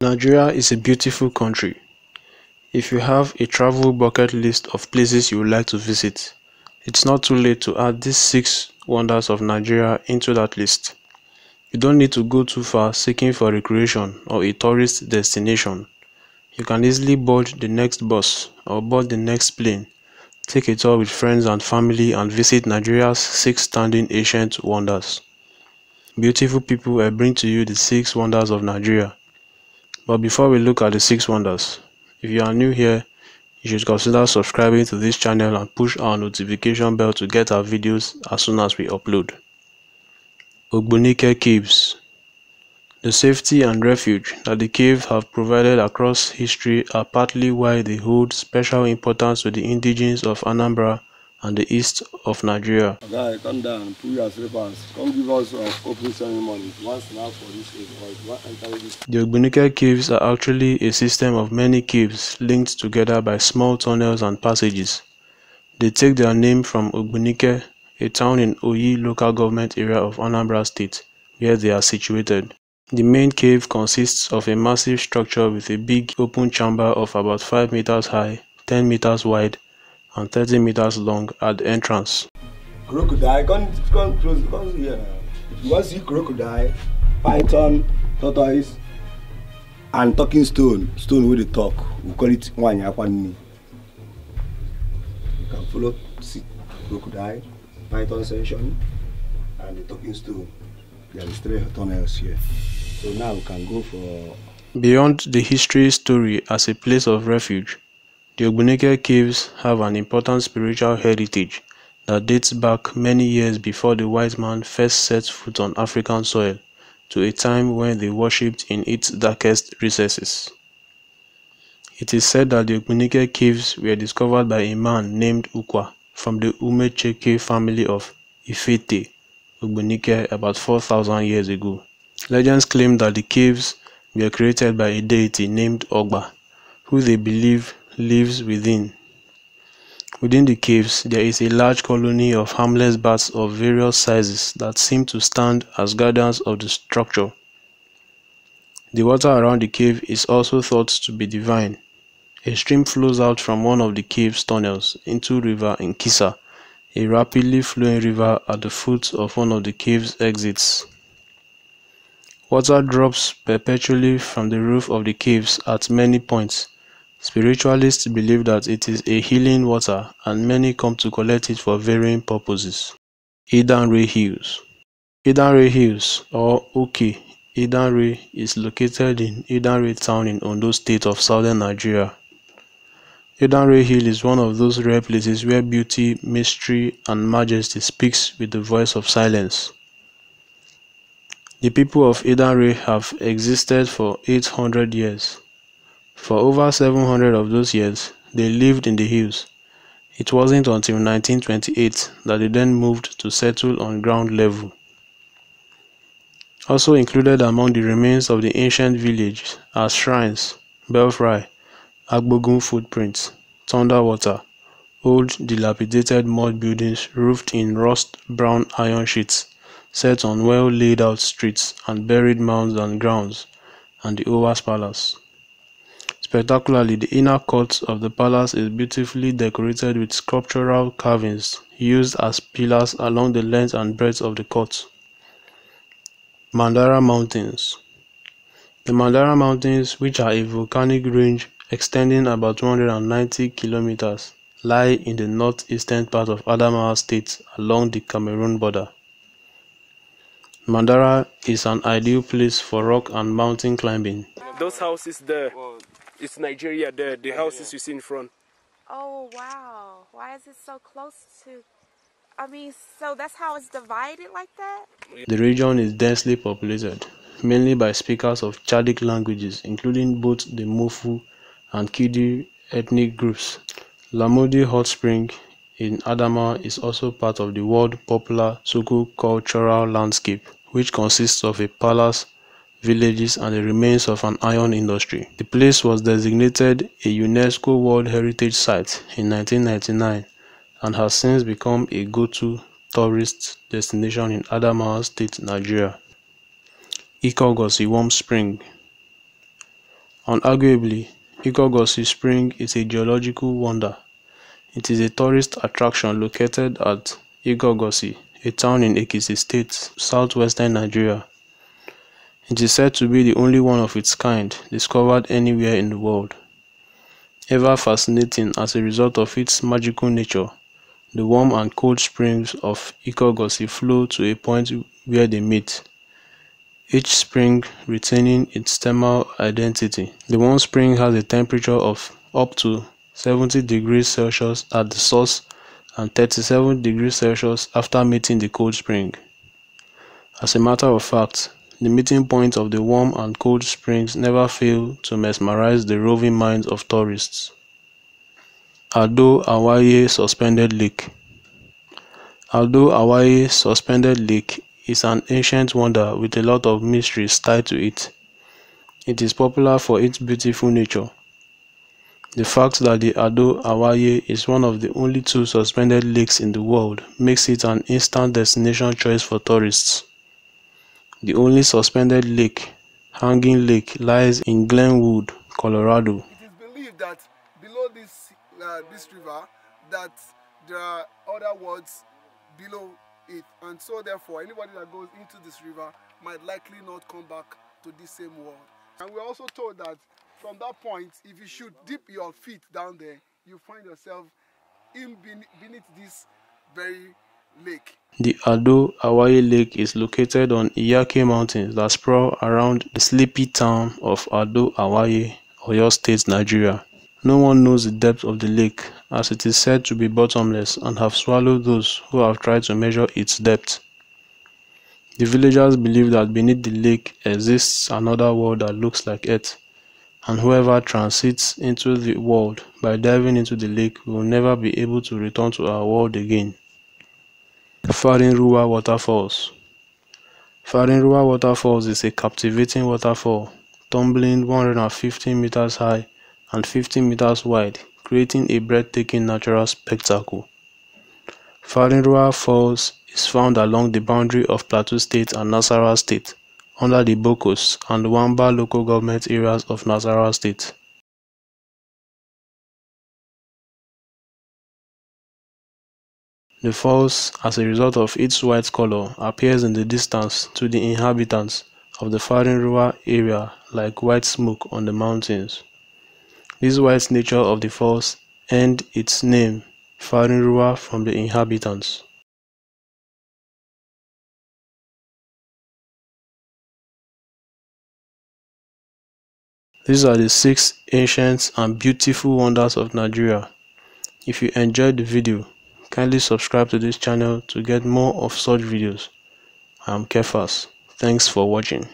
Nigeria is a beautiful country. If you have a travel bucket list of places you would like to visit, it's not too late to add these 6 wonders of Nigeria into that list. You don't need to go too far seeking for recreation or a tourist destination. You can easily board the next bus or board the next plane, take a tour with friends and family and visit Nigeria's 6 standing ancient wonders. Beautiful people, I bring to you the 6 wonders of Nigeria. But before we look at the 6 wonders, if you are new here, you should consider subscribing to this channel and push our notification bell to get our videos as soon as we upload. Ogbunike Caves. The safety and refuge that the caves have provided across history are partly why they hold special importance to the indigenes of Anambra and the east of Nigeria. Guy, come down, pull your slippers. Come give us opening ceremony. Once now for this cave, The Ogbunike Caves are actually a system of many caves linked together by small tunnels and passages. They take their name from Ogbunike, a town in Oyi local government area of Anambra State, where they are situated. The main cave consists of a massive structure with a big open chamber of about 5 meters high, 10 meters wide, and 30 meters long at the entrance. Crocodile, come close, come here now. You want to see crocodile, python, tortoise, and talking stone with the talk. We call it Wanyapani. You can follow, see crocodile, python section, and the talking stone. There is 3 tunnels here. So now we can go for... Beyond the history story as a place of refuge, the Ogbunike Caves have an important spiritual heritage that dates back many years before the white man first set foot on African soil, to a time when they worshipped in its darkest recesses. It is said that the Ogbunike Caves were discovered by a man named Ukwa from the Umunna family of Ifite, Ogbunike, about 4,000 years ago. Legends claim that the caves were created by a deity named Ogba, who they believe lives within. Within the caves, there is a large colony of harmless bats of various sizes that seem to stand as guardians of the structure. The water around the cave is also thought to be divine. A stream flows out from one of the cave's tunnels into river in Kisa, a rapidly flowing river at the foot of one of the cave's exits. Water drops perpetually from the roof of the caves at many points. Spiritualists believe that it is a healing water, and many come to collect it for varying purposes. Idah Hills. Idah Hills, or Oke Idah, is located in Idah town in Ondo State of southern Nigeria. Idah Hill is one of those rare places where beauty, mystery, and majesty speaks with the voice of silence. The people of Idah have existed for 800 years. For over 700 of those years, they lived in the hills. It wasn't until 1928 that they then moved to settle on ground level. Also included among the remains of the ancient village are shrines, belfry, Agbogun footprints, thunder water, old dilapidated mud buildings roofed in rust-brown iron sheets, set on well laid out streets, and buried mounds and grounds, and the Owa's Palace. Spectacularly, the inner court of the palace is beautifully decorated with sculptural carvings used as pillars along the length and breadth of the court. Mandara Mountains. The Mandara Mountains, which are a volcanic range extending about 290 kilometers, lie in the northeastern part of Adamawa State along the Cameroon border. Mandara is an ideal place for rock and mountain climbing. Those houses there, it's Nigeria there, the houses you see in front. Oh wow, why is it so close to, so that's how it's divided like that? The region is densely populated, mainly by speakers of Chadic languages, including both the Mofu and Kidi ethnic groups. Lamodi Hot Spring in Adamawa is also part of the world popular socio-cultural landscape, which consists of a palace, villages, and the remains of an iron industry. The place was designated a UNESCO World Heritage Site in 1999 and has since become a go-to tourist destination in Adamawa State, Nigeria. EcoGossip Warm Spring. Unarguably, EcoGossip Spring is a geological wonder. It is a tourist attraction located at EcoGossip, a town in Ekiti State, southwestern Nigeria. It is said to be the only one of its kind discovered anywhere in the world. Ever fascinating as a result of its magical nature, the warm and cold springs of EcoGossip flow to a point where they meet, each spring retaining its thermal identity. The one spring has a temperature of up to 70 degrees Celsius at the source and 37 degrees Celsius after meeting the cold spring. As a matter of fact, the meeting point of the warm and cold springs never fail to mesmerize the roving minds of tourists. Ado-Awaye Suspended Lake. Ado-Awaye Suspended Lake is an ancient wonder with a lot of mysteries tied to it. It is popular for its beautiful nature. The fact that the Ado-Awaye is one of the only 2 suspended lakes in the world makes it an instant destination choice for tourists. The only suspended lake, Hanging Lake, lies in Glenwood, Colorado. It is believed that below this river, that there are other worlds below it, and so therefore anybody that goes into this river might likely not come back to this same world. And we're also told that from that point, if you should dip your feet down there, you find yourself beneath this very lake. The Ado-Awaye Lake is located on Idah Mountains that sprawl around the sleepy town of Ado-Awaye, Oyo State, Nigeria. No one knows the depth of the lake, as it is said to be bottomless and have swallowed those who have tried to measure its depth. The villagers believe that beneath the lake exists another world that looks like Earth, and whoever transits into the world by diving into the lake will never be able to return to our world again. Farinruwa Waterfalls. Farinruwa Waterfalls is a captivating waterfall, tumbling 150 meters high and 50 meters wide, creating a breathtaking natural spectacle. Farinruwa Falls is found along the boundary of Plateau State and Nasarawa State, under the Bokos and Wamba local government areas of Nasarawa State. The falls, as a result of its white color, appears in the distance to the inhabitants of the Farinruwa area like white smoke on the mountains. This white nature of the falls earned its name, Farinruwa, from the inhabitants. These are the 6 ancient and beautiful wonders of Nigeria. If you enjoyed the video, kindly subscribe to this channel to get more of such videos. I am Kefas. Thanks for watching.